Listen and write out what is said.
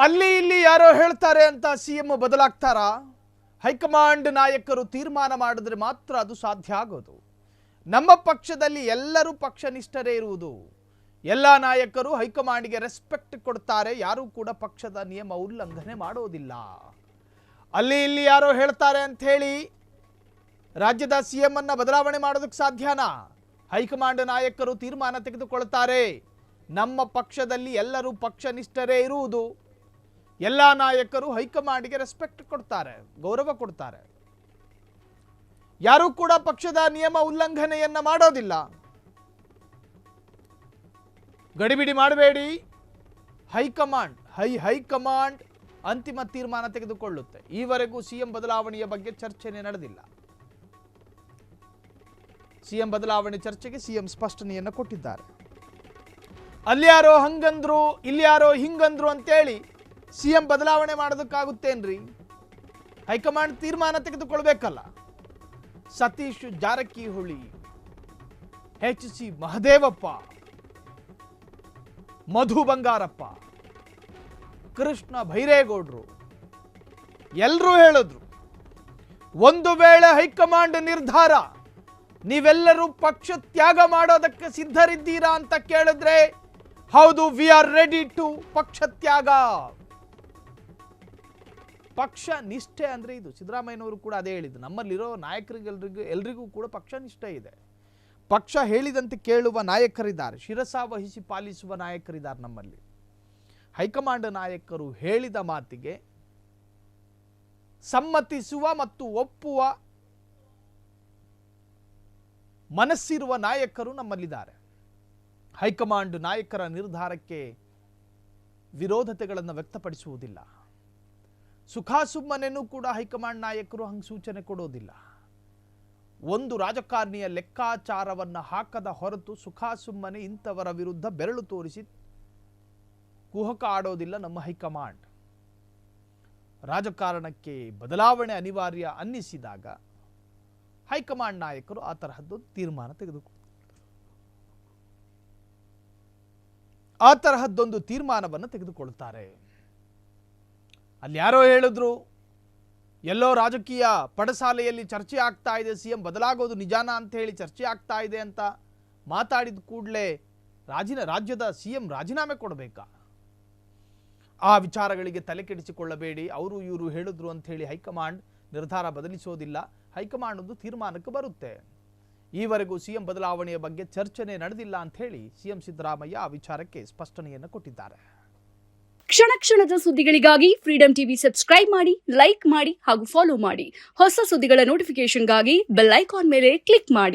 ಅಲ್ಲಿ ಇಲ್ಲಿ ಯಾರೋ ಹೇಳ್ತಾರೆ ಅಂತ ಸಿಎಂ ಬದಲಾಗ್ತಾರಾ? ಹೈಕಮಾಂಡ್ ನಾಯಕರು ತೀರ್ಮಾನ ಮಾಡಿದ್ರೆ ಮಾತ್ರ ಅದು ಸಾಧ್ಯ ಆಗೋದು. ನಮ್ಮ ಪಕ್ಷದಲ್ಲಿ ಎಲ್ಲರೂ ಪಕ್ಷನಿಷ್ಠರೇ ಇರುವುದು. ಎಲ್ಲ ನಾಯಕರು ಹೈಕಮಾಂಡ್ಗೆ ರೆಸ್ಪೆಕ್ಟ್ ಕೊಡ್ತಾರೆ, ಯಾರು ಕೂಡ ಪಕ್ಷದ ನಿಯಮ ಉಲ್ಲಂಘನೆ ಮಾಡೋದಿಲ್ಲ. ಅಲ್ಲಿ ಇಲ್ಲಿ ಯಾರೋ ಹೇಳ್ತಾರೆ ಅಂತ ಹೇಳಿ ರಾಜ್ಯದ ಸಿಎಂ ಅನ್ನ ಬದಲಾವಣೆ ಮಾಡೋದಕ್ಕೆ ಸಾಧ್ಯನಾ? ಹೈಕಮಾಂಡ್ ನಾಯಕರು ತೀರ್ಮಾನ ತೆಗೆದುಕೊಳ್ತಾರೆ. ನಮ್ಮ ಪಕ್ಷದಲ್ಲಿ ಎಲ್ಲರೂ ಪಕ್ಷನಿಷ್ಠರೇ ಇರುವುದು. ಎಲ್ಲ ನಾಯಕರು ಹೈಕಮಾಂಡ್ಗೆ ರೆಸ್ಪೆಕ್ಟ್ ಕೊಡ್ತಾರೆ, ಗೌರವ ಕೊಡ್ತಾರೆ. ಯಾರು ಕೂಡ ಪಕ್ಷದ ನಿಯಮ ಉಲ್ಲಂಘನೆಯನ್ನ ಮಾಡೋದಿಲ್ಲ. ಗಡಿಬಿಡಿ ಮಾಡಬೇಡಿ. ಹೈಕಮಾಂಡ್ ಅಂತಿಮ ತೀರ್ಮಾನ ತೆಗೆದುಕೊಳ್ಳುತ್ತೆ. ಈವರೆಗೂ ಸಿಎಂ ಬದಲಾವಣೆಯ ಬಗ್ಗೆ ಚರ್ಚೆನೇ ನಡೆದಿಲ್ಲ. ಸಿಎಂ ಬದಲಾವಣೆ ಚರ್ಚೆಗೆ ಸಿಎಂ ಸ್ಪಷ್ಟನೆಯನ್ನು ಕೊಟ್ಟಿದ್ದಾರೆ. ಅಲ್ಯಾರೋ ಹಂಗಂದ್ರು, ಇಲ್ಯಾರೋ ಹಿಂಗಂದ್ರು ಅಂತೇಳಿ ಸಿಎಂ ಬದಲಾವಣೆ ಮಾಡೋದಕ್ಕಾಗುತ್ತೇನ್ರಿ? ಹೈಕಮಾಂಡ್ ತೀರ್ಮಾನ ತೆಗೆದುಕೊಳ್ಬೇಕಲ್ಲ. ಸತೀಶ್ ಜಾರಕಿಹೊಳಿ, HC ಮಹದೇವಪ್ಪ, ಮಧು ಬಂಗಾರಪ್ಪ, ಕೃಷ್ಣ ಭೈರೇಗೌಡರು ಎಲ್ಲರೂ ಹೇಳಿದ್ರು, ಒಂದು ವೇಳೆ ಹೈಕಮಾಂಡ್ ನಿರ್ಧಾರ ನೀವೆಲ್ಲರೂ ಪಕ್ಷ ತ್ಯಾಗ ಮಾಡೋದಕ್ಕೆ ಸಿದ್ಧರಿದ್ದೀರಾ ಅಂತ ಕೇಳಿದ್ರೆ ಹೌದು, ವಿ ಆರ್ ರೆಡಿ ಟು ಪಕ್ಷ ತ್ಯಾಗ. ಪಕ್ಷ ನಿಷ್ಠೆ ಅಂದ್ರೆ ಇದು. ಸಿದ್ದರಾಮಯ್ಯನವರು ಕೂಡ ಅದೇ ಹೇಳಿದ್ದು. ನಮ್ಮಲ್ಲಿರೋ ಎಲ್ರಿಗೂ ಕೂಡ ಪಕ್ಷ ನಿಷ್ಠೆ ಇದೆ. ಪಕ್ಷ ಹೇಳಿದಂತೆ ಕೇಳುವ ನಾಯಕರಿದ್ದಾರೆ, ಶಿರಸ ವಹಿಸಿ ಪಾಲಿಸುವ ನಾಯಕರಿದ್ದಾರೆ ನಮ್ಮಲ್ಲಿ. ಹೈಕಮಾಂಡ್ ನಾಯಕರು ಹೇಳಿದ ಮಾತಿಗೆ ಸಮ್ಮತಿಸುವ ಮತ್ತು ಒಪ್ಪುವ ಮನಸ್ಸಿರುವ ನಾಯಕರು ನಮ್ಮಲ್ಲಿದ್ದಾರೆ. ಹೈಕಮಾಂಡ್ ನಾಯಕರ ನಿರ್ಧಾರಕ್ಕೆ ವಿರೋಧತೆಗಳನ್ನು ವ್ಯಕ್ತಪಡಿಸುವುದಿಲ್ಲ. ಸುಖಾಸುಮ್ಮನೆಯೂ ಕೂಡ ಹೈಕಮಾಂಡ್ ನಾಯಕರು ಹಂಗೆ ಸೂಚನೆ ಕೊಡೋದಿಲ್ಲ. ಒಂದು ರಾಜಕಾರಣಿಯ ಲೆಕ್ಕಾಚಾರವನ್ನು ಹಾಕದ ಹೊರತು ಸುಖಾಸುಮ್ಮನೆ ಇಂಥವರ ವಿರುದ್ಧ ಬೆರಳು ತೋರಿಸಿ ಕುಹಕ ಆಡೋದಿಲ್ಲ ನಮ್ಮ ಹೈಕಮಾಂಡ್. ರಾಜಕಾರಣಕ್ಕೆ ಬದಲಾವಣೆ ಅನಿವಾರ್ಯ ಅನ್ನಿಸಿದಾಗ ಹೈಕಮಾಂಡ್ ನಾಯಕರು ಆ ತರಹದ್ದೊಂದು ತೀರ್ಮಾನವನ್ನು ತೆಗೆದುಕೊಳ್ತಾರೆ. ಅಲ್ಲಿ ಯಾರೋ ಹೇಳಿದ್ರು, ಎಲ್ಲೋ ರಾಜಕೀಯ ಪಡಸಾಲೆಯಲ್ಲಿ ಚರ್ಚೆ ಆಗ್ತಾ ಇದೆ, ಸಿಎಂ ಬದಲಾಗೋದು ನಿಜಾನ ಅಂತ ಹೇಳಿ ಚರ್ಚೆ ಆಗ್ತಾ ಇದೆ ಅಂತ ಮಾತಾಡಿದ ಕೂಡಲೇ ರಾಜ್ಯದ ಸಿಎಂ ರಾಜೀನಾಮೆ ಕೊಡಬೇಕಾ? ಆ ವಿಚಾರಗಳಿಗೆ ತಲೆ ಕೆಡಿಸಿಕೊಳ್ಳಬೇಡಿ. ಅವರು ಇವರು ಹೇಳಿದ್ರು ಅಂತ ಹೇಳಿ ಹೈಕಮಾಂಡ್ ನಿರ್ಧಾರ ಬದಲಿಸೋದಿಲ್ಲ. ಹೈಕಮಾಂಡ್ ಒಂದು ತೀರ್ಮಾನಕ್ಕೆ ಬರುತ್ತೆ. ಈವರೆಗೂ ಸಿಎಂ ಬದಲಾವಣೆಯ ಬಗ್ಗೆ ಚರ್ಚೆನೇ ನಡೆದಿಲ್ಲ ಅಂತ ಹೇಳಿ ಸಿಎಂ ಸಿದ್ದರಾಮಯ್ಯ ಆ ವಿಚಾರಕ್ಕೆ ಸ್ಪಷ್ಟನೆಯನ್ನು ಕೊಟ್ಟಿದ್ದಾರೆ. ಕ್ಷಣ ಕ್ಷಣದ ಸುದ್ದಿಗಳಿಗಾಗಿ ಫ್ರೀಡಂ ಟಿವಿ ಸಬ್ಸ್ಕ್ರೈಬ್ ಮಾಡಿ, ಲೈಕ್ ಮಾಡಿ ಹಾಗೂ ಫಾಲೋ ಮಾಡಿ. ಹೊಸ ಸುದ್ದಿಗಳ ನೋಟಿಫಿಕೇಶನ್ಗಾಗಿ ಬೆಲ್ ಐಕಾನ್ ಮೇಲೆ ಕ್ಲಿಕ್ ಮಾಡಿ.